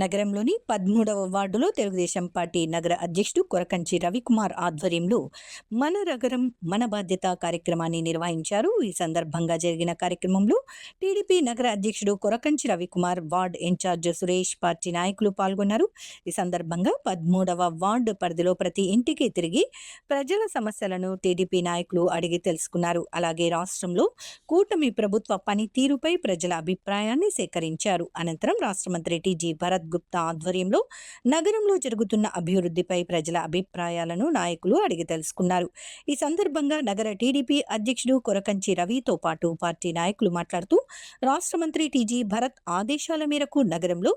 నగరంలోని 13వ వార్డులో తెలుగుదేశం పార్టీ నగర అధ్యక్షుడు కొరకంచి రవికుమార్ ఆధ్వర్యంలో మన నగరం మన బాధ్యత కార్యక్రమాన్ని నిర్వహించారు. ఈ సందర్భంగా జరిగిన కార్యక్రమంలో టీడీపీ నగర అధ్యక్షుడు Korakanchi Ravikumar, ward in charge Suresh, party నాయకులు పాల్గొన్నారు. ఈ సందర్భంగా 13వ వార్డు పరిధిలో ప్రతి ఇంటికి తిరిగి ప్రజల సమస్యలను టీడీపీ నాయకులు అడిగి తెలుసుకున్నారు. అలాగే రాష్ట్రంలో కూటమి ప్రభుత్వ పనితీరుపై ప్రజల అభిప్రాయాన్ని సేకరించారు. అనంతరం రాష్ట్ర మంత్రి టీజీ భరత్ గుప్తా ఆధ్వర్యంలో నగరంలో జరుగుతున్న అభివృద్ధిపై ప్రజల అభిప్రాయాలను నాయకులు అడిగి తెలుసుకున్నారు. ఈ సందర్భంగా నగర టీడీపీ అధ్యక్షుడు కొరకంచి రవితో పాటు పార్టీ నాయకులు మాట్లాడుతూ రాష్ట్ర మంత్రి టీజీ భరత్ ఆదేశాల మేరకు నగరంలో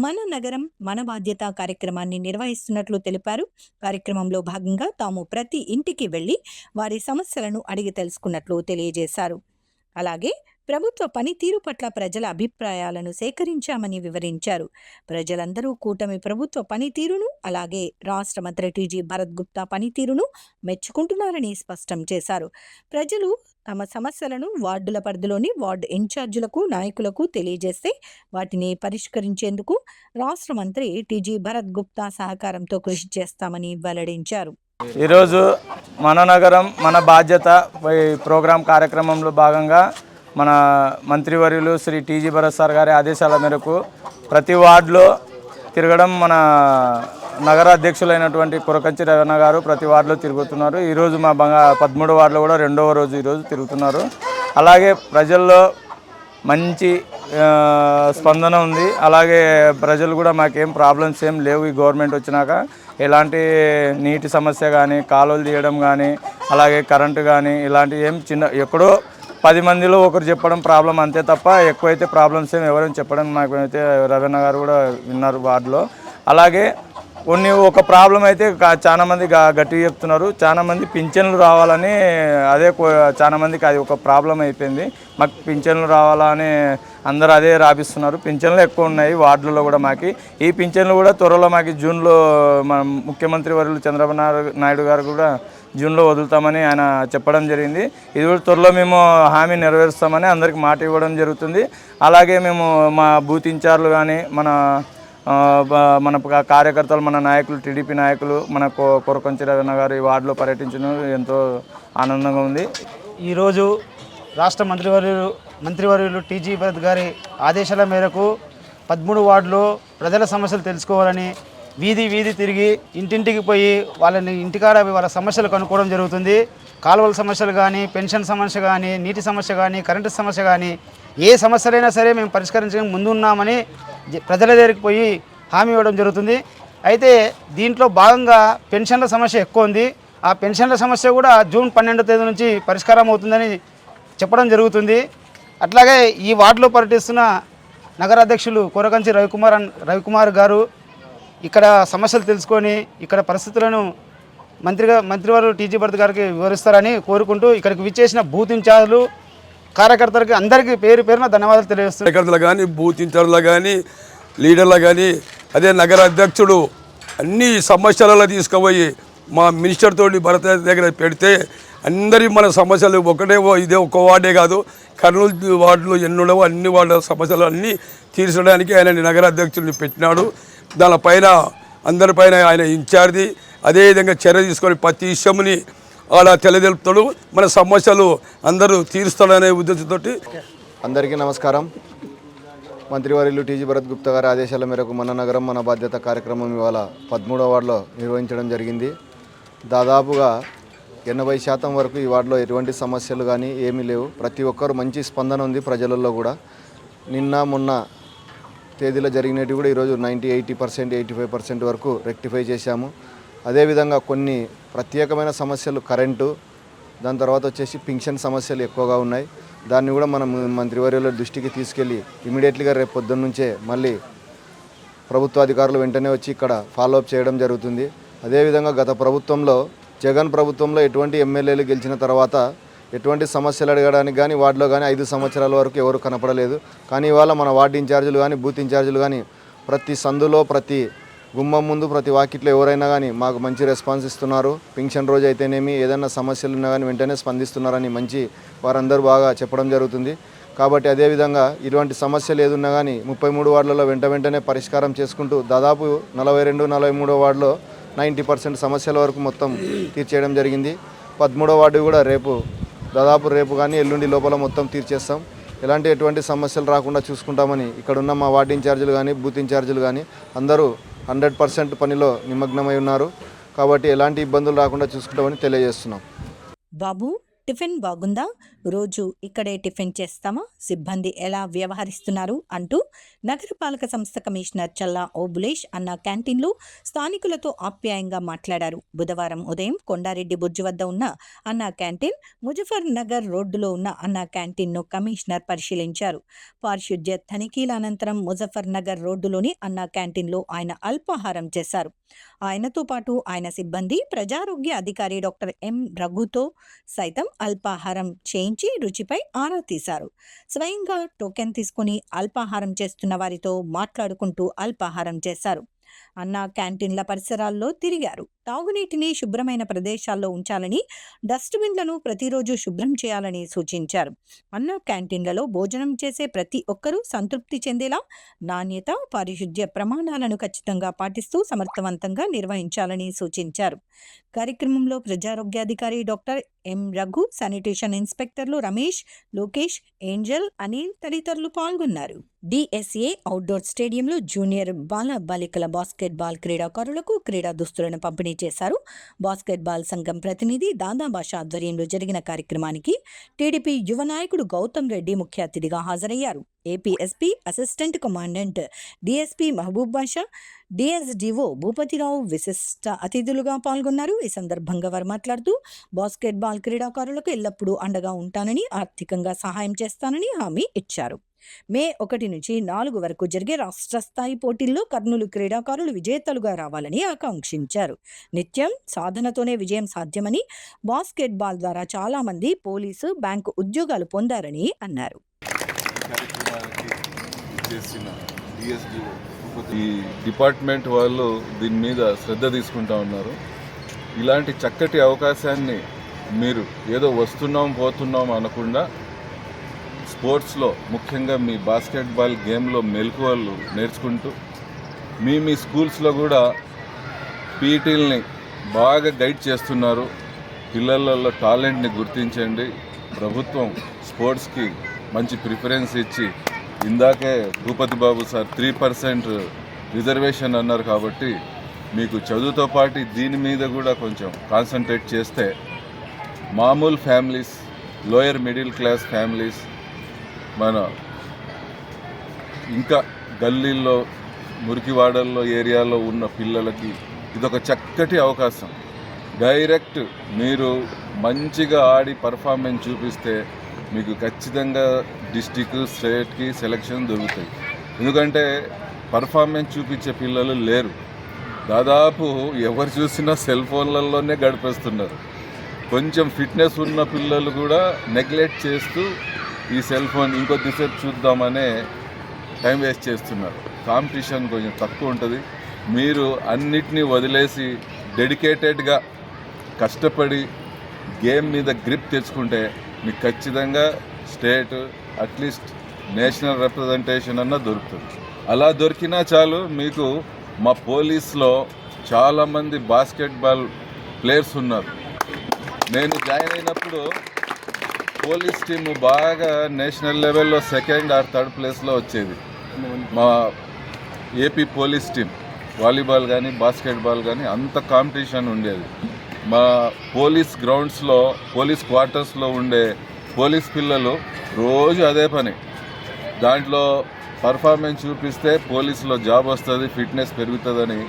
మన నగరం మన బాధ్యత కార్యక్రమాన్ని నిర్వహిస్తున్నట్లు తెలిపారు. కార్యక్రమంలో భాగంగా తాము ప్రతి ఇంటికి వెళ్లి వారి సమస్యలను అడిగి తెలుసుకున్నట్లు తెలియజేశారు. అలాగే ప్రభుత్వ పనితీరు పట్ల ప్రజల అభిప్రాయాలను సేకరించామని వివరించారు. ప్రజలందరూ కూటమి ప్రభుత్వ పనితీరును, అలాగే రాష్ట్ర మంత్రి టీజీ భరత్ గుప్తా పనితీరును మెచ్చుకుంటున్నారని స్పష్టం చేశారు. ప్రజలు తమ సమస్యలను వార్డుల పరిధిలోని వార్డు ఇన్ఛార్జీలకు, నాయకులకు తెలియజేస్తే వాటిని పరిష్కరించేందుకు రాష్ట్ర మంత్రి టీజీ భరత్ గుప్తా సహకారంతో కృషి చేస్తామని వెల్లడించారు. ఈరోజు మన నగరం మన బాధ్యత ప్రోగ్రాం కార్యక్రమంలో భాగంగా మన మంత్రివర్యులు శ్రీ టీజీ భరత్ సార్ గారి ఆదేశాల మేరకు ప్రతి వార్డులో తిరగడం మన నగర అధ్యక్షులైనటువంటి కొరకంచి రవణ గారు ప్రతి వార్డులో తిరుగుతున్నారు. ఈరోజు మా 13 వార్డులో కూడా 2వ రోజు ఈరోజు తిరుగుతున్నారు. అలాగే ప్రజల్లో మంచి స్పందన ఉంది. అలాగే ప్రజలు కూడా మాకేం ప్రాబ్లమ్స్ ఏం లేవు. ఈ గవర్నమెంట్ వచ్చినాక ఎలాంటి నీటి సమస్య కానీ, కాలువలు తీయడం కానీ, అలాగే కరెంటు కానీ ఇలాంటి ఏం ఎక్కడో 10 మందిలో ఒకరు చెప్పడం ప్రాబ్లం అంతే తప్ప ఎక్కువైతే ప్రాబ్లమ్స్ ఏం ఎవరైనా చెప్పడం మాకైతే రవీణ గారు కూడా విన్నారు వార్డులో. అలాగే ఒక ప్రాబ్లం అయితే చాలా మంది గట్టిగా చెప్తున్నారు. చాలా మంది పింఛన్లు రావాలని చాలా మందికి అది ఒక ప్రాబ్లం అయిపోయింది. మాకు పింఛన్లు రావాలని అందరూ అదే రాపిస్తున్నారు. పింఛన్లు ఎక్కువ ఉన్నాయి వార్డులలో కూడా. మాకు ఈ పింఛన్లు కూడా త్వరలో మాకు జూన్లో మన ముఖ్యమంత్రి వర్యులు చంద్రబాబు నాయుడు గారు కూడా జూన్లో వదులుతామని ఆయన చెప్పడం జరిగింది. ఇది కూడా త్వరలో మేము హామీ నెరవేరుస్తామని అందరికీ మాట ఇవ్వడం జరుగుతుంది. అలాగే మేము మా బూత్ ఇన్ఛార్జీలు కానీ మన కార్యకర్తలు, మన నాయకులు, టీడీపీ నాయకులు, మన కొరకంచి రవణ గారు ఈ వార్డులో పర్యటించడం ఎంతో ఆనందంగా ఉంది. ఈరోజు రాష్ట్ర మంత్రివర్యులు టీజీ భరత్ గారి ఆదేశాల మేరకు 13 వార్డులో ప్రజల సమస్యలు తెలుసుకోవాలని వీధి తిరిగి ఇంటింటికి పోయి వాళ్ళని ఇంటికాడ వాళ్ళ సమస్యలు కనుక్కోవడం జరుగుతుంది. కాలువల సమస్యలు కానీ, పెన్షన్ సమస్య కానీ, నీటి సమస్య కానీ, కరెంటు సమస్య కానీ ఏ సమస్యలైనా సరే మేము పరిష్కరించడానికి ముందున్నామని ప్రజల దగ్గరికి పోయి హామీ ఇవ్వడం జరుగుతుంది. అయితే దీంట్లో భాగంగా పెన్షన్ల సమస్య ఎక్కువ ఉంది. ఆ పెన్షన్ల సమస్య కూడా జూన్ 12వ తేదీ నుంచి పరిష్కారం అవుతుందని చెప్పడం జరుగుతుంది. అట్లాగే ఈ వార్డులో పర్యటిస్తున్న నగర అధ్యక్షులు కొరకంచి రవికుమార్ గారు ఇక్కడ సమస్యలు తెలుసుకొని ఇక్కడ పరిస్థితులను మంత్రివర్యులు టీజీ భరత్ గారికి వివరిస్తారని కోరుకుంటూ ఇక్కడికి విచ్చేసిన బూత్ ఇన్ఛార్జీలు, కార్యకర్తలకి అందరికీ పేరున ధన్యవాదాలు తెలియజేస్తున్నారు. కార్యకర్తలు కానీ, బూత్ ఇన్ఛార్జీలు కానీ, లీడర్లు కానీ, అదే నగర అధ్యక్షుడు అన్ని సమస్యలలో తీసుకుపోయి మా మినిస్టర్ తోటి భరత్ దగ్గర పెడితే అందరి మన సమస్యలు ఇదే ఒక వార్డే కాదు, కర్నూలు వార్డులో ఎన్నుండవు అన్ని వార్డుల సమస్యలు అన్నీ తీర్చడానికి ఆయన నగర అధ్యక్షుడిని పెట్టినాడు. దానిపైన అందరిపైన ఆయన ఇన్ఛార్జి అదేవిధంగా చర్య తీసుకొని ప్రతి విషయముని అలా తెలియజెలుపుతాడు. మన సమస్యలు అందరూ తీరుస్తాడనే ఉద్దేశంతో అందరికీ నమస్కారం. మంత్రివర్యులు టీజీ భరత్ గుప్తా గారి ఆదేశాల మేరకు మన నగరం మన బాధ్యత కార్యక్రమం ఇవాళ 13వ వార్డులో నిర్వహించడం జరిగింది. దాదాపుగా 80% వరకు ఈ వార్డులో ఎటువంటి సమస్యలు కానీ ఏమీ లేవు. ప్రతి ఒక్కరు మంచి స్పందన ఉంది ప్రజలలో కూడా. నిన్న మొన్న తేదీలో జరిగినవి కూడా ఈరోజు 80%, 85% వరకు రెక్టిఫై చేశాము. అదేవిధంగా కొన్ని ప్రత్యేకమైన సమస్యలు కరెంటు, దాని తర్వాత వచ్చేసి పింఛన్ సమస్యలు ఎక్కువగా ఉన్నాయి. దాన్ని కూడా మనం మంత్రివర్యుల దృష్టికి తీసుకెళ్ళి ఇమీడియట్లీగా రేపు పొద్దున్న నుంచే మళ్ళీ ప్రభుత్వ అధికారులు వెంటనే వచ్చి ఇక్కడ ఫాలోఅప్ చేయడం జరుగుతుంది. అదేవిధంగా గత ప్రభుత్వంలో జగన్ ప్రభుత్వంలో ఎటువంటి ఎమ్మెల్యేలు గెలిచిన తర్వాత ఎటువంటి సమస్యలు అడగడానికి కానీ వార్డులో కానీ 5 సంవత్సరాల వరకు ఎవరు కనపడలేదు. కానీ ఇవాళ మన వార్డు ఇన్ఛార్జీలు కానీ, బూత్ ఇన్ఛార్జీలు కానీ ప్రతి సందులో, ప్రతి గుమ్మం ముందు, ప్రతి వాకిట్లో ఎవరైనా కానీ మాకు మంచి రెస్పాన్స్ ఇస్తున్నారు. పింఛన్ రోజు అయితేనేమి ఏదైనా సమస్యలు ఉన్నా కానీ వెంటనే స్పందిస్తున్నారని వారందరూ బాగా చెప్పడం జరుగుతుంది. కాబట్టి అదేవిధంగా ఇటువంటి సమస్యలు ఏదున్నా కానీ 33 వార్డులలో వెంటనే పరిష్కారం చేసుకుంటూ దాదాపు 42-43 వార్డులో 90% సమస్యల వరకు మొత్తం తీర్చేయడం జరిగింది. 13వ వార్డు కూడా రేపు కానీ ఎల్లుండి లోపల మొత్తం తీర్చేస్తాం. ఎటువంటి సమస్యలు రాకుండా చూసుకుంటామని ఇక్కడ ఉన్న మా వార్డు ఇన్ఛార్జీలు కానీ బూత్ ఇన్ఛార్జీలు కానీ అందరూ 100% పనిలో నిమగ్నమై ఉన్నారు. కాబట్టి ఎలాంటి ఇబ్బందులు రాకుండా చూసుకుంటామని తెలియజేస్తున్నాం. బాబు, టిఫిన్ బాగుందా? రోజు ఇక్కడే టిఫిన్ చేస్తామా? సిబ్బంది ఎలా వ్యవహరిస్తున్నారు అంటూ నగరపాలక సంస్థ కమిషనర్ చల్లా ఓబులేష్ అన్న క్యాంటీన్లో స్థానికులతో ఆప్యాయంగా మాట్లాడారు. బుధవారం ఉదయం కొండారెడ్డి బుర్జు వద్ద ఉన్న అన్న క్యాంటీన్, ముజఫర్ నగర్ రోడ్డులో ఉన్న అన్న క్యాంటీన్ను కమిషనర్ పరిశీలించారు. పారిశుధ్య తనిఖీల అనంతరం ముజఫర్ నగర్ రోడ్డులోని అన్న క్యాంటీన్లో ఆయన అల్పాహారం చేశారు. ఆయనతో పాటు ఆయన సిబ్బంది ప్రజారోగ్య అధికారి డాక్టర్ ఎం రఘుతో సైతం అల్పాహారం చేయించి రుచిపై ఆరా తీశారు. స్వయంగా టోకెన్ తీసుకుని అల్పాహారం చేస్తున్న వారితో మాట్లాడుకుంటూ అల్పాహారం చేశారు. అన్న క్యాంటీన్ల పరిసరాల్లో తిరిగారు. తాగునీటిని శుభ్రమైన ప్రదేశాల్లో ఉంచాలని, డస్ట్బిన్లను ప్రతిరోజు శుభ్రం చేయాలని సూచించారు. అన్న క్యాంటీన్లలో భోజనం చేసే ప్రతి ఒక్కరూ సంతృప్తి చెందేలా నాణ్యత, పారిశుధ్య ప్రమాణాలను ఖచ్చితంగా పాటిస్తూ సమర్థవంతంగా నిర్వహించాలని సూచించారు. కార్యక్రమంలో ప్రజారోగ్యాధికారి డాక్టర్ ఎం రఘు, శానిటేషన్ ఇన్స్పెక్టర్లు రమేష్, లోకేష్, ఏంజల్, అనిల్ తదితరులు పాల్గొన్నారు. డిఎస్ఏ అవుట్డోర్ స్టేడియంలో జూనియర్ బాల బాలికల బాస్కెట్బాల్ క్రీడాకారులకు క్రీడా దుస్తులను పంపిణీ చేశారు. బాస్కెట్బాల్ సంఘం ప్రతినిధి దాదా బాషా ఆధ్వర్యంలో జరిగిన కార్యక్రమానికి టీడీపీ యువ నాయకుడు గౌతమ్ రెడ్డి ముఖ్య అతిథిగా హాజరయ్యారు. APSP assistant commandant DSP Mahaboob Basha, DSDO Bhupathirao విశిష్ట అతిథులుగా పాల్గొన్నారు. ఈ సందర్భంగా వారు మాట్లాడుతూ బాస్కెట్బాల్ క్రీడాకారులకు ఎల్లప్పుడూ అండగా ఉంటానని, ఆర్థికంగా సహాయం చేస్తానని హామీ ఇచ్చారు. మే 1 నుంచి 4 వరకు జరిగే రాష్ట్ర స్థాయి పోటీల్లో కర్నూలు క్రీడాకారులు విజేతలుగా రావాలని ఆకాంక్షించారు. నిత్యం సాధనతోనే విజయం సాధ్యమని, బాస్కెట్బాల్ ద్వారా చాలా మంది పోలీసు, బ్యాంకు ఉద్యోగాలు పొందారని అన్నారు. ఈ డిపార్ట్మెంట్ వాళ్ళు దీని మీద శ్రద్ధ తీసుకుంటా ఉన్నారు. ఇలాంటి చక్కటి అవకాశాన్ని మీరు ఏదో వస్తున్నాం పోతున్నాం అనకుండా స్పోర్ట్స్లో, ముఖ్యంగా మీ బాస్కెట్బాల్ గేమ్లో మెలకువలు నేర్చుకుంటూ మీ స్కూల్స్లో కూడా పీటీలని బాగా గైడ్ చేస్తున్నారు. పిల్లలలో టాలెంట్ని గుర్తించండి. ప్రభుత్వం స్పోర్ట్స్కి మంచి ప్రిఫరెన్స్ ఇచ్చి, ఇందాకే భూపతి బాబు సార్ 3% రిజర్వేషన్ అన్నారు. కాబట్టి మీకు చదువుతో పాటు దీని మీద కూడా కొంచెం కాన్సన్ట్రేట్ చేస్తే మామూలు families, lower middle class families, మన ఇంకా గల్లీల్లో, మురికివాడల్లో ఏరియాలో ఉన్న పిల్లలకి ఇదొక చక్కటి అవకాశం. డైరెక్ట్ మీరు మంచిగా ఆడి పర్ఫార్మెన్స్ చూపిస్తే మీకు ఖచ్చితంగా డిస్టిక్, స్టేట్కి సెలక్షన్ దొరుకుతాయి. ఎందుకంటే పర్ఫార్మెన్స్ చూపించే పిల్లలు లేరు. దాదాపు ఎవరు చూసినా సెల్ ఫోన్లలోనే గడిపేస్తున్నారు. కొంచెం ఫిట్నెస్ ఉన్న పిల్లలు కూడా నెగ్లెక్ట్ చేస్తూ ఈ సెల్ ఫోన్ ఇంకొద్దిసేపు చూద్దామనే టైం వేస్ట్ చేస్తున్నారు. కాంపిటీషన్ కొంచెం తక్కువ ఉంటుంది. మీరు అన్నిటినీ వదిలేసి డెడికేటెడ్గా కష్టపడి గేమ్ మీద గ్రిప్ తెచ్చుకుంటే మీకు ఖచ్చితంగా స్టేట్, అట్లీస్ట్ నేషనల్ రిప్రజెంటేషన్ అన్న దొరుకుతుంది. అలా దొరికినా చాలు. మీకు మా పోలీస్లో చాలామంది బాస్కెట్బాల్ ప్లేయర్స్ ఉన్నారు. నేను జాయిన్ అయినప్పుడు పోలీస్ టీము బాగా నేషనల్ లెవెల్లో 2nd or 3rd ప్లేస్లో వచ్చేది. మా ఏపీ పోలీస్ టీం వాలీబాల్ కానీ బాస్కెట్బాల్ కానీ అంత కాంపిటీషన్ ఉండేది. మా పోలీస్ గ్రౌండ్స్లో, పోలీస్ క్వార్టర్స్లో ఉండే పోలీస్ పిల్లలు రోజు అదే పని. దాంట్లో పర్ఫార్మెన్స్ చూపిస్తే పోలీసులో జాబ్ వస్తుంది, ఫిట్నెస్ పెరుగుతుందని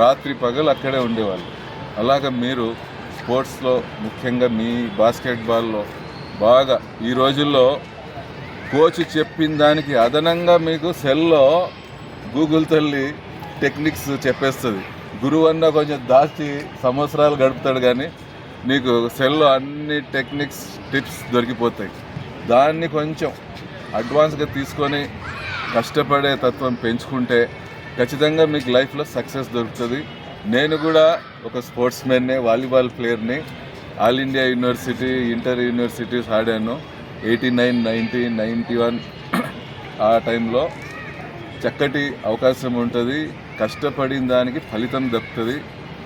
రాత్రి పగలు అక్కడే ఉండేవాళ్ళు. అలాగ మీరు స్పోర్ట్స్లో, ముఖ్యంగా మీ బాస్కెట్బాల్లో బాగా ఈ రోజుల్లో కోచ్ చెప్పిన దానికి అదనంగా మీకు సెల్లో గూగుల్ తల్లి టెక్నిక్స్ చెప్పేస్తుంది. గురువు అన్న కొంచెం దాచి సంవత్సరాలు గడుపుతాడు, కానీ నీకు సెల్లో అన్ని టెక్నిక్స్, టిప్స్ దొరికిపోతాయి. దాన్ని కొంచెం అడ్వాన్స్గా తీసుకొని కష్టపడే తత్వం పెంచుకుంటే ఖచ్చితంగా మీకు లైఫ్లో సక్సెస్ దొరుకుతుంది. నేను కూడా ఒక స్పోర్ట్స్ మెన్నే, వాలీబాల్ ప్లేయర్ని. All India university, inter universities ఆడాను. 89, 90, 91 ఆ టైంలో చక్కటి అవకాశం ఉంటుంది. కష్టపడిన దానికి ఫలితం దక్కుతుంది.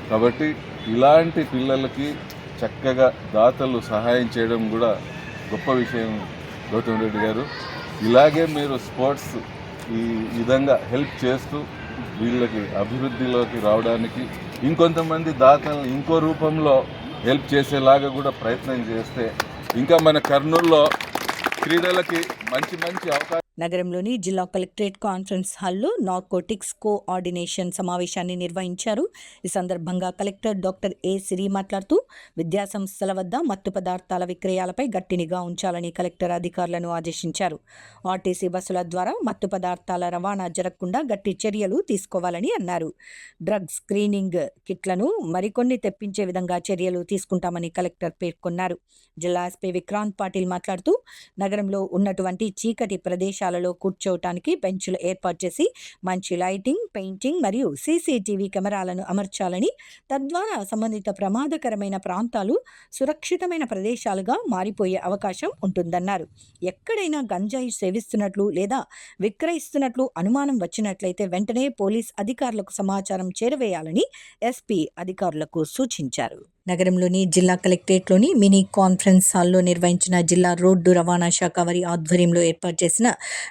కాబట్టి ఇలాంటి పిల్లలకి చక్కగా దాతలు సహాయం చేయడం కూడా గొప్ప విషయం గౌతమ్ రెడ్డి గారు. ఇలాగే మీరు స్పోర్ట్స్ ఈ విధంగా హెల్ప్ చేస్తూ వీళ్ళకి అభివృద్ధిలోకి రావడానికి ఇంకొంతమంది దాతలను ఇంకో రూపంలో హెల్ప్ చేసేలాగా కూడా ప్రయత్నం చేస్తే ఇంకా మన కర్నూలులో క్రీడలకి మంచి అవకాశం. నగరంలోని జిల్లా కలెక్టరేట్ కాన్ఫరెన్స్ హాల్లో నార్కోటిక్స్ కోఆర్డినేషన్ సమావేశాన్ని నిర్వహించారు. ఈ సందర్భంగా కలెక్టర్ డాక్టర్ ఏ సిరి మాట్లాడుతూ విద్యాసంస్థల వద్ద మత్తు పదార్థాల విక్రయాలపై గట్టి నిఘా ఉంచాలని కలెక్టర్ అధికారులను ఆదేశించారు. ఆర్టీసీ బస్సుల ద్వారా మత్తు పదార్థాల రవాణా జరగకుండా గట్టి చర్యలు తీసుకోవాలని అన్నారు. డ్రగ్స్ స్క్రీనింగ్ కిట్లను మరికొన్ని తెప్పించే విధంగా చర్యలు తీసుకుంటామని కలెక్టర్ పేర్కొన్నారు. జిల్లా ఎస్పీ విక్రాంత్ పాటిల్ మాట్లాడుతూ నగరంలో ఉన్నటువంటి చీకటి ప్రదేశాలలో కూర్చోవటానికి బెంచ్లు ఏర్పాటు చేసి మంచి లైటింగ్, పెయింటింగ్ మరియు సీసీటీవీ కెమెరాలను అమర్చాలని, తద్వారా సంబంధిత ప్రమాదకరమైన ప్రాంతాలు సురక్షితమైన ప్రదేశాలుగా మారిపోయే అవకాశం ఉంటుందన్నారు. ఎక్కడైనా గంజాయి సేవిస్తున్నట్లు లేదా విక్రయిస్తున్నట్లు అనుమానం వచ్చినట్లయితే వెంటనే పోలీస్ అధికారులకు సమాచారం చేరవేయాలని ఎస్పీ అధికారులకు సూచించారు. నగరంలోని జిల్లా కలెక్టరేట్లోని మినీ కాన్ఫరెన్స్ హాల్లో నిర్వహించిన జిల్లా రోడ్డు రవాణా శాఖ వారి ఆధ్వర్యంలో ఏర్పాటు చేసిన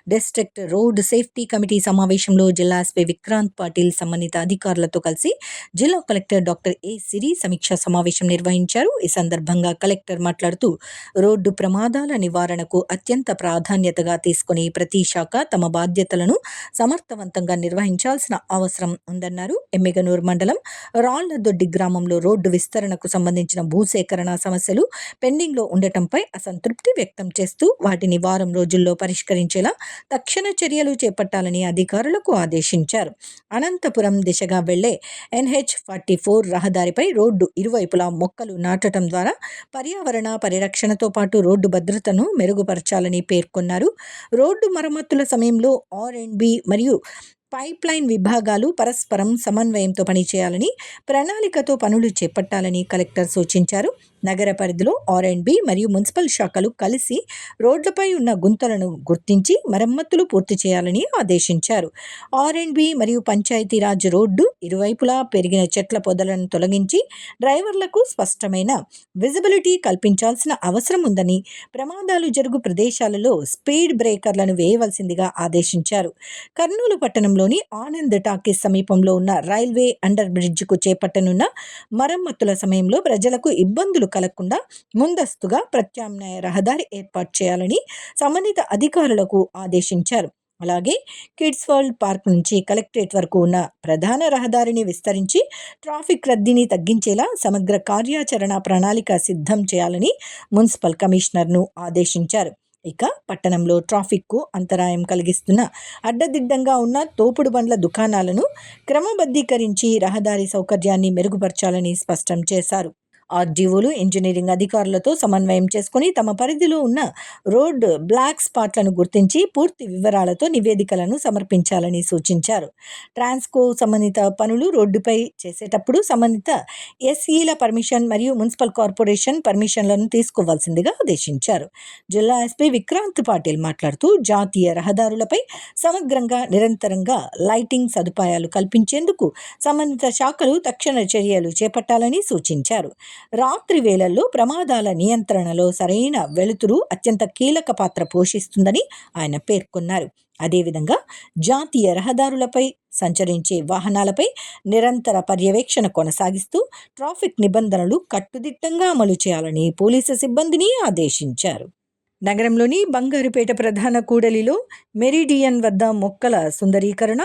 డిస్ట్రిక్ట్ రోడ్ సేఫ్టీ కమిటీ సమావేశంలో జిల్లా ఎస్పీ విక్రాంత్ పాటిల్ సంబంధిత అధికారులతో కలిసి జిల్లా కలెక్టర్ డాక్టర్ ఏ సిరి సమీక్షా సమావేశం నిర్వహించారు. ఈ సందర్భంగా కలెక్టర్ మాట్లాడుతూ రోడ్డు ప్రమాదాల నివారణకు అత్యంత ప్రాధాన్యతగా తీసుకుని ప్రతి శాఖ తమ బాధ్యతలను సమర్థవంతంగా నిర్వహించాల్సిన అవసరం ఉందన్నారు. ఎమ్మిగనూరు మండలం రాళ్లదొడ్డి గ్రామంలో రోడ్డు విస్తరణకు సంబంధించిన భూసేకరణ సమస్యలు పెండింగ్ లో ఉండటంపై అసంతృప్తి వ్యక్తం చేస్తూ వాటిని వారం రోజుల్లో పరిష్కరించేలా తక్షణ చర్యలు చేపట్టాలని అధికారులకు ఆదేశించారు. అనంతపురం దిశగా వెళ్లే NH44 రహదారిపై రోడ్డు ఇరువైపులా మొక్కలు నాటడం ద్వారా పర్యావరణ పరిరక్షణతో పాటు రోడ్డు భద్రతను మెరుగుపరచాలని పేర్కొన్నారు. రోడ్డు మరమ్మతుల సమయంలో R&B మరియు పైప్ లైన్ విభాగాలు పరస్పరం సమన్వయంతో పనిచేయాలని, ప్రణాళికతో పనులు చేపట్టాలని కలెక్టర్ సూచించారు. నగర పరిధిలో R&B మరియు మున్సిపల్ శాఖలు కలిసి రోడ్లపై ఉన్న గుంతలను గుర్తించి మరమ్మతులు పూర్తి చేయాలని ఆదేశించారు. R&B మరియు పంచాయతీరాజ్ రోడ్డు ఇరువైపులా పెరిగిన చెట్ల పొదలను తొలగించి డ్రైవర్లకు స్పష్టమైన విజిబిలిటీ కల్పించాల్సిన అవసరం ఉందని, ప్రమాదాలు జరుగు ప్రదేశాలలో స్పీడ్ బ్రేకర్లను వేయవలసిందిగా ఆదేశించారు. కర్నూలు పట్టణంలోని ఆనంద్ టాకీస్ సమీపంలో ఉన్న రైల్వే అండర్ బ్రిడ్జ్కు చేపట్టనున్న మరమ్మతుల సమయంలో ప్రజలకు ఇబ్బందులు కలగకుండా ముందస్తుగా ప్రత్యామ్నాయ రహదారి ఏర్పాటు చేయాలని సంబంధిత అధికారులకు ఆదేశించారు. అలాగే కిడ్స్ వరల్డ్ పార్క్ నుంచి కలెక్టరేట్ వరకు ఉన్న ప్రధాన రహదారిని విస్తరించి ట్రాఫిక్ రద్దీని తగ్గించేలా సమగ్ర కార్యాచరణ ప్రణాళిక సిద్ధం చేయాలని మున్సిపల్ కమిషనర్ను ఆదేశించారు. ఇక పట్టణంలో ట్రాఫిక్కు అంతరాయం కలిగిస్తున్న అడ్డదిడ్డంగా ఉన్న తోపుడు బండ్ల దుకాణాలను క్రమబద్ధీకరించి రహదారి సౌకర్యాన్ని మెరుగుపరచాలని స్పష్టం చేశారు. ఆర్డీఓలు ఇంజనీరింగ్ అధికారులతో సమన్వయం చేసుకుని తమ పరిధిలో ఉన్న రోడ్ బ్లాక్ స్పాట్లను గుర్తించి పూర్తి వివరాలతో నివేదికలను సమర్పించాలని సూచించారు. ట్రాన్స్కో సంబంధిత పనులు రోడ్డుపై చేసేటప్పుడు సంబంధిత SEల పర్మిషన్ మరియు మున్సిపల్ కార్పొరేషన్ పర్మిషన్లను తీసుకోవాల్సిందిగా ఆదేశించారు. జిల్లా ఎస్పీ విక్రాంత్ పాటిల్ మాట్లాడుతూ జాతీయ రహదారులపై సమగ్రంగా నిరంతరంగా లైటింగ్ సదుపాయాలు కల్పించేందుకు సంబంధిత శాఖలు తక్షణ చర్యలు చేపట్టాలని సూచించారు. రాత్రి వేళల్లో ప్రమాదాల నియంత్రణలో సరైన వెలుతురు అత్యంత కీలక పాత్ర పోషిస్తుందని ఆయన పేర్కొన్నారు. అదేవిధంగా జాతీయ రహదారులపై సంచరించే వాహనాలపై నిరంతర పర్యవేక్షణ కొనసాగిస్తూ ట్రాఫిక్ నిబంధనలు కట్టుదిట్టంగా అమలు చేయాలని పోలీసు సిబ్బందిని ఆదేశించారు. నగరంలోని బంగారుపేట ప్రధాన కూడలిలో మెరిడియన్ వద్ద మొక్కల సుందరీకరణ,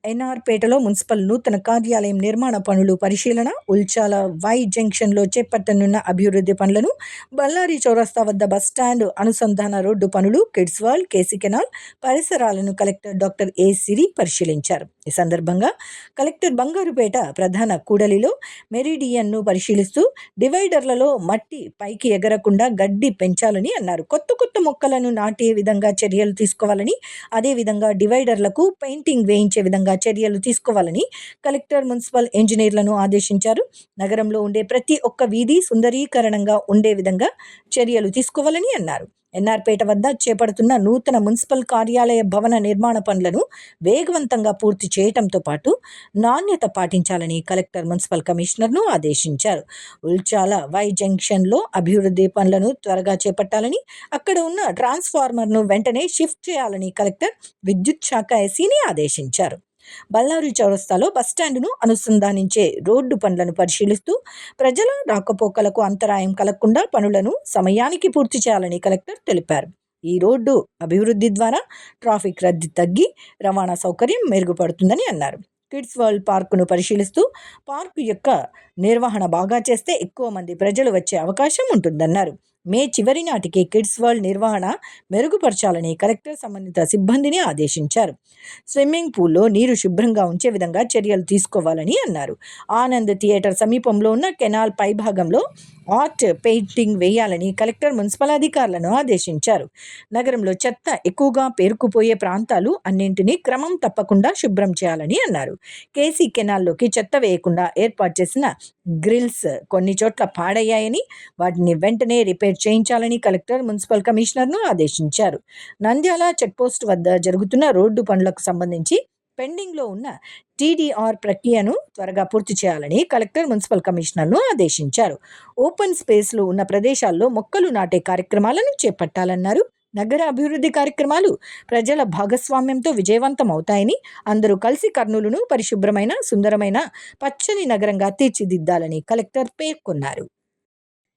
NR పేటలో మున్సిపల్ నూతన కార్యాలయం నిర్మాణ పనులు పరిశీలన, ఉల్చాల వై జంక్షన్లో చేపట్టనున్న అభివృద్ధి పనులను, బళ్ళారి చౌరస్తా వద్ద బస్టాండ్ అనుసంధాన రోడ్డు పనులు, కిడ్స్ వరల్డ్, కేసీ కెనాల్ పరిసరాలను కలెక్టర్ డాక్టర్ ఏ సిరి పరిశీలించారు. ఈ సందర్భంగా కలెక్టర్ బంగారుపేట ప్రధాన కూడలిలో మెరిడియన్ను పరిశీలిస్తూ డివైడర్లలో మట్టి పైకి ఎగరకుండా గడ్డి పెంచాలని అన్నారు. కొత్త మొక్కలను నాటే విధంగా చర్యలు తీసుకోవాలని, అదేవిధంగా డివైడర్లకు పెయింటింగ్ వేయించే విధంగా చర్యలు తీసుకోవాలని కలెక్టర్ మున్సిపల్ ఇంజనీర్లను ఆదేశించారు. నగరంలో ఉండే ప్రతి ఒక్క వీధి సుందరీకరణంగా ఉండే విధంగా చర్యలు తీసుకోవాలని అన్నారు. ఎన్ఆర్పేట వద్ద చేపడుతున్న నూతన మున్సిపల్ కార్యాలయ భవన నిర్మాణ పనులను వేగవంతంగా పూర్తి చేయడంతో పాటు నాణ్యత పాటించాలని కలెక్టర్ మున్సిపల్ కమిషనర్ను ఆదేశించారు. ఉల్చాల వై జంక్షన్లో అభివృద్ధి పనులను త్వరగా చేపట్టాలని, అక్కడ ఉన్న ట్రాన్స్ఫార్మర్ను వెంటనే షిఫ్ట్ చేయాలని కలెక్టర్ విద్యుత్ శాఖ ఎస్సీని ఆదేశించారు. బళ్ళారి చౌరస్తాలో బస్టాండును అనుసంధానించే రోడ్డు పనులను పరిశీలిస్తూ ప్రజల రాకపోకలకు అంతరాయం కలగకుండా పనులను సమయానికి పూర్తి చేయాలని కలెక్టర్ తెలిపారు. ఈ రోడ్డు అభివృద్ధి ద్వారా ట్రాఫిక్ రద్దీ తగ్గి రవాణా సౌకర్యం మెరుగుపడుతుందని అన్నారు. కిడ్స్ వరల్డ్ పార్కును పరిశీలిస్తూ పార్కు యొక్క నిర్వహణ బాగా చేస్తే ఎక్కువ మంది ప్రజలు వచ్చే అవకాశం ఉంటుందన్నారు. మే చివరి నాటికి కిడ్స్ వరల్డ్ నిర్వహణ మెరుగుపరచాలని కలెక్టర్ సంబంధిత సిబ్బందిని ఆదేశించారు. స్విమ్మింగ్ పూల్లో నీరు శుభ్రంగా ఉంచే విధంగా చర్యలు తీసుకోవాలని అన్నారు. ఆనంద్ థియేటర్ సమీపంలో ఉన్న కెనాల్ పైభాగంలో ఆర్ట్ పెయింటింగ్ వేయాలని కలెక్టర్ మున్సిపల్ అధికారులను ఆదేశించారు. నగరంలో చెత్త ఎక్కువగా పేరుకుపోయే ప్రాంతాలు అన్నింటినీ క్రమం తప్పకుండా శుభ్రం చేయాలని అన్నారు. కేసీ కెనాల్లోకి చెత్త వేయకుండా ఏర్పాటు చేసిన గ్రిల్స్ కొన్ని చోట్ల పాడయ్యాయని, వాటిని వెంటనే రిపేర్ చేయించాలని కలెక్టర్ మున్సిపల్ కమిషనర్ను ఆదేశించారు. నంద్యాల చెక్పోస్ట్ వద్ద జరుగుతున్న రోడ్డు పనులకు సంబంధించి పెండింగ్లో ఉన్న టీడీఆర్ ప్రక్రియను త్వరగా పూర్తి చేయాలని కలెక్టర్ మున్సిపల్ కమిషనర్ను ఆదేశించారు. ఓపెన్ స్పేస్లో ఉన్న ప్రదేశాల్లో మొక్కలు నాటే కార్యక్రమాలను చేపట్టాలన్నారు. నగర అభివృద్ధి కార్యక్రమాలు ప్రజల భాగస్వామ్యంతో విజయవంతం అవుతాయని, అందరూ కలిసి కర్నూలును పరిశుభ్రమైన, సుందరమైన, పచ్చని నగరంగా తీర్చిదిద్దాలని కలెక్టర్ పేర్కొన్నారు.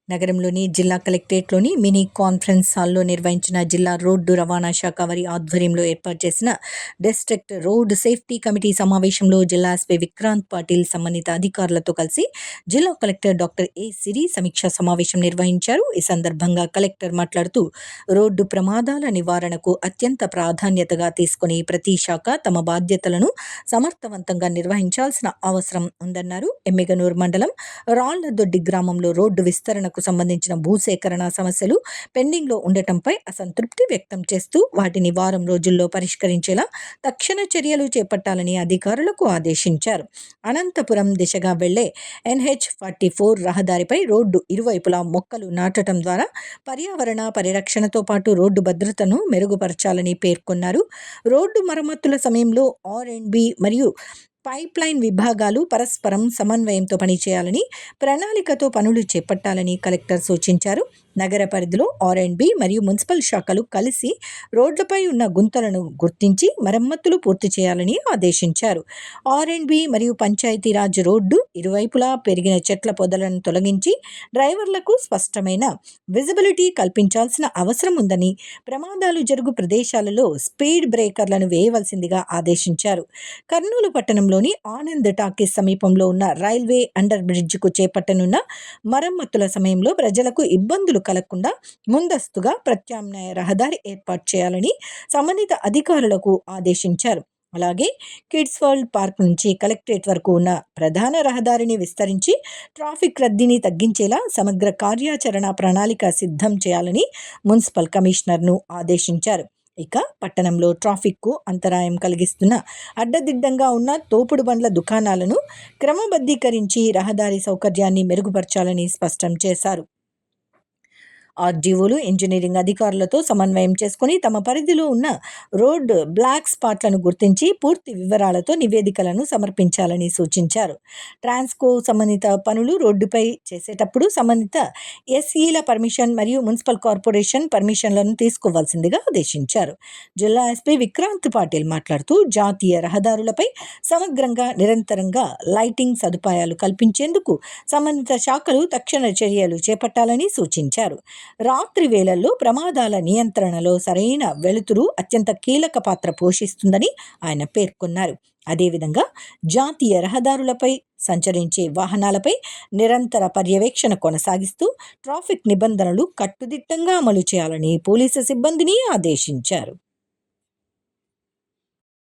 నగరంలోని జిల్లా కలెక్టరేట్లోని మినీ కాన్ఫరెన్స్ హాల్లో నిర్వహించిన జిల్లా రోడ్డు రవాణా శాఖ వారి ఆధ్వర్యంలో ఏర్పాటు చేసిన డిస్ట్రిక్ట్ రోడ్ సేఫ్టీ కమిటీ సమావేశంలో జిల్లా ఎస్పీ విక్రాంత్ పాటిల్ సంబంధిత అధికారులతో కలిసి జిల్లా కలెక్టర్ డాక్టర్ ఏ సిరి సమీక్షా సమావేశం నిర్వహించారు. ఈ సందర్భంగా కలెక్టర్ మాట్లాడుతూ రోడ్డు ప్రమాదాల నివారణకు అత్యంత ప్రాధాన్యతగా తీసుకుని ప్రతి శాఖ తమ బాధ్యతలను సమర్థవంతంగా నిర్వహించాల్సిన అవసరం ఉందన్నారు. ఎమ్మిగనూరు మండలం రాళ్లదొడ్డి గ్రామంలో రోడ్డు విస్తరణ సంబంధించిన భూసేకరణ సమస్యలు పెండింగ్లో ఉండటంపై అసంతృప్తి వ్యక్తం చేస్తూ వాటిని వారం రోజుల్లో పరిష్కరించేలా తక్షణ చర్యలు చేపట్టాలని అధికారులకు ఆదేశించారు. అనంతపురం దిశగా వెళ్లే NH-44 రహదారిపై రోడ్డు ఇరువైపులా మొక్కలు నాటడం ద్వారా పర్యావరణ పరిరక్షణతో పాటు రోడ్డు భద్రతను మెరుగుపరచాలని పేర్కొన్నారు. రోడ్డు మరమ్మతుల సమయంలో R&B మరియు పైప్లైన్ విభాగాలు పరస్పరం సమన్వయంతో పనిచేయాలని, ప్రణాళికతో పనులు చేపట్టాలని కలెక్టర్ సూచించారు. నగర పరిధిలో R&B మరియు మున్సిపల్ శాఖలు కలిసి రోడ్లపై ఉన్న గుంతలను గుర్తించి మరమ్మతులు పూర్తి చేయాలని ఆదేశించారు. R&B మరియు పంచాయతీరాజ్ రోడ్డు ఇరువైపులా పెరిగిన చెట్ల పొదలను తొలగించి డ్రైవర్లకు స్పష్టమైన విజిబిలిటీ కల్పించాల్సిన అవసరం ఉందని, ప్రమాదాలు జరుగు ప్రదేశాలలో స్పీడ్ బ్రేకర్లను వేయవలసిందిగా ఆదేశించారు. కర్నూలు పట్టణంలోని ఆనంద్ టాకీస్ సమీపంలో ఉన్న రైల్వే అండర్ బ్రిడ్జ్కు చేపట్టనున్న మరమ్మతుల సమయంలో ప్రజలకు ఇబ్బందులు కలగకుండా ముందస్తుగా ప్రత్యామ్నాయ రహదారి ఏర్పాటు చేయాలని సంబంధిత అధికారులకు ఆదేశించారు. అలాగే కిడ్స్ వరల్డ్ పార్క్ నుంచి కలెక్టరేట్ వరకు ఉన్న ప్రధాన రహదారిని విస్తరించి ట్రాఫిక్ రద్దీని తగ్గించేలా సమగ్ర కార్యాచరణ ప్రణాళిక సిద్ధం చేయాలని మున్సిపల్ కమిషనర్ను ఆదేశించారు. ఇక పట్టణంలో ట్రాఫిక్కు అంతరాయం కలిగిస్తున్న అడ్డదిడ్డంగా ఉన్న తోపుడు బండ్ల దుకాణాలను క్రమబద్ధీకరించి రహదారి సౌకర్యాన్ని మెరుగుపరచాలని స్పష్టం చేశారు. ఆర్డీఓలు ఇంజనీరింగ్ అధికారులతో సమన్వయం చేసుకుని తమ పరిధిలో ఉన్న రోడ్ బ్లాక్ స్పాట్లను గుర్తించి పూర్తి వివరాలతో నివేదికలను సమర్పించాలని సూచించారు. ట్రాన్స్కో సంబంధిత పనులు రోడ్డుపై చేసేటప్పుడు సంబంధిత ఎస్ఈల పర్మిషన్ మరియు మున్సిపల్ కార్పొరేషన్ పర్మిషన్లను తీసుకోవాల్సిందిగా ఆదేశించారు. జిల్లా ఎస్పీ విక్రాంత్ పాటిల్ మాట్లాడుతూ జాతీయ రహదారులపై సమగ్రంగా నిరంతరంగా లైటింగ్ సదుపాయాలు కల్పించేందుకు సంబంధిత శాఖలు తక్షణ చర్యలు చేపట్టాలని సూచించారు. రాత్రి వేళల్లో ప్రమాదాల నియంత్రణలో సరైన వెలుతురు అత్యంత కీలక పాత్ర పోషిస్తుందని ఆయన పేర్కొన్నారు. అదేవిధంగా జాతీయ రహదారులపై సంచరించే వాహనాలపై నిరంతర పర్యవేక్షణ కొనసాగిస్తూ ట్రాఫిక్ నిబంధనలు కట్టుదిట్టంగా అమలు చేయాలని పోలీసు సిబ్బందిని ఆదేశించారు.